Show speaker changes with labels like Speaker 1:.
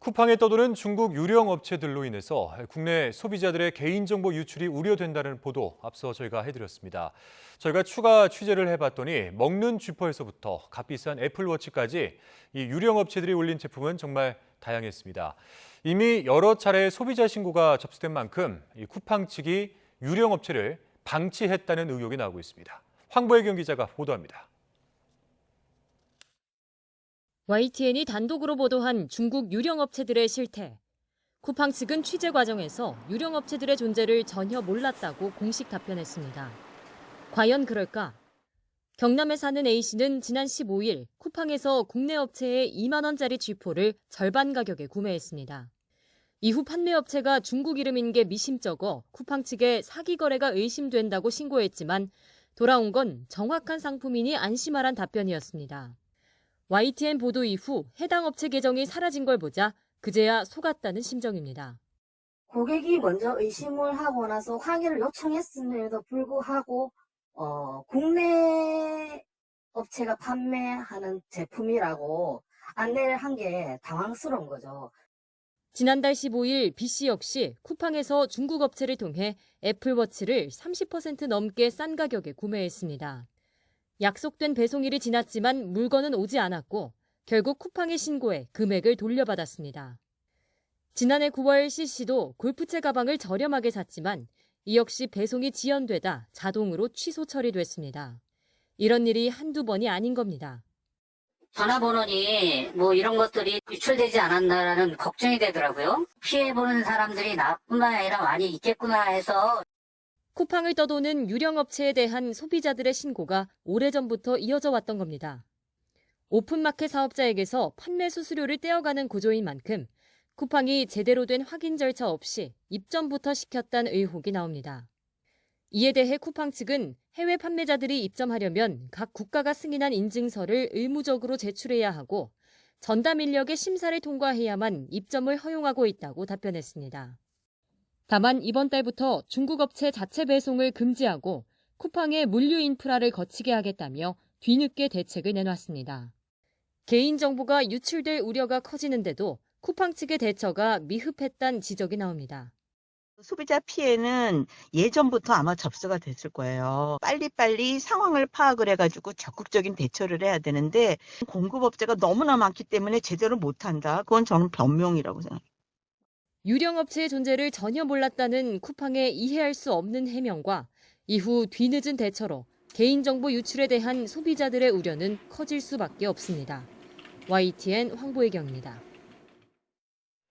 Speaker 1: 쿠팡에 떠도는 중국 유령 업체들로 인해서 국내 소비자들의 개인정보 유출이 우려된다는 보도 앞서 저희가 해드렸습니다. 저희가 추가 취재를 해봤더니 먹는 쥐퍼에서부터 값비싼 애플워치까지 이 유령 업체들이 올린 제품은 정말 다양했습니다. 이미 여러 차례 소비자 신고가 접수된 만큼 이 쿠팡 측이 유령 업체를 방치했다는 의혹이 나오고 있습니다. 황보혜경 기자가 보도합니다.
Speaker 2: YTN이 단독으로 보도한 중국 유령 업체들의 실태. 쿠팡 측은 취재 과정에서 유령 업체들의 존재를 전혀 몰랐다고 공식 답변했습니다. 과연 그럴까? 경남에 사는 A씨는 지난 15일 쿠팡에서 국내 업체의 2만 원짜리 쥐포를 절반 가격에 구매했습니다. 이후 판매 업체가 중국 이름인 게 미심쩍어 쿠팡 측에 사기 거래가 의심된다고 신고했지만 돌아온 건 정확한 상품이니 안심하란 답변이었습니다. YTN 보도 이후 해당 업체 계정이 사라진 걸 보자 그제야 속았다는 심정입니다.
Speaker 3: 고객이 먼저 의심을 하고 나서 확인을 요청했음에도 불구하고 국내 업체가 판매하는 제품이라고 안내를 한 게 당황스러운 거죠.
Speaker 2: 지난달 15일 B씨 역시 쿠팡에서 중국 업체를 통해 애플워치를 30% 넘게 싼 가격에 구매했습니다. 약속된 배송일이 지났지만 물건은 오지 않았고 결국 쿠팡에 신고해 금액을 돌려받았습니다. 지난해 9월 C씨도 골프채 가방을 저렴하게 샀지만 이 역시 배송이 지연되다 자동으로 취소 처리됐습니다. 이런 일이 한두 번이 아닌 겁니다.
Speaker 4: 전화번호니 이런 것들이 유출되지 않았나라는 걱정이 되더라고요. 피해보는 사람들이 나뿐만 아니라 많이 있겠구나 해서.
Speaker 2: 쿠팡을 떠도는 유령 업체에 대한 소비자들의 신고가 오래전부터 이어져 왔던 겁니다. 오픈마켓 사업자에게서 판매 수수료를 떼어가는 구조인 만큼 쿠팡이 제대로 된 확인 절차 없이 입점부터 시켰다는 의혹이 나옵니다. 이에 대해 쿠팡 측은 해외 판매자들이 입점하려면 각 국가가 승인한 인증서를 의무적으로 제출해야 하고 전담 인력의 심사를 통과해야만 입점을 허용하고 있다고 답변했습니다. 다만 이번 달부터 중국 업체 자체 배송을 금지하고 쿠팡의 물류 인프라를 거치게 하겠다며 뒤늦게 대책을 내놨습니다. 개인정보가 유출될 우려가 커지는데도 쿠팡 측의 대처가 미흡했다는 지적이 나옵니다.
Speaker 5: 소비자 피해는 예전부터 아마 접수가 됐을 거예요. 빨리빨리 상황을 파악을 해가지고 적극적인 대처를 해야 되는데 공급업체가 너무나 많기 때문에 제대로 못한다. 그건 저는 변명이라고 생각해요.
Speaker 2: 유령 업체의 존재를 전혀 몰랐다는 쿠팡의 이해할 수 없는 해명과 이후 뒤늦은 대처로 개인정보 유출에 대한 소비자들의 우려는 커질 수밖에 없습니다. YTN 황보혜경입니다.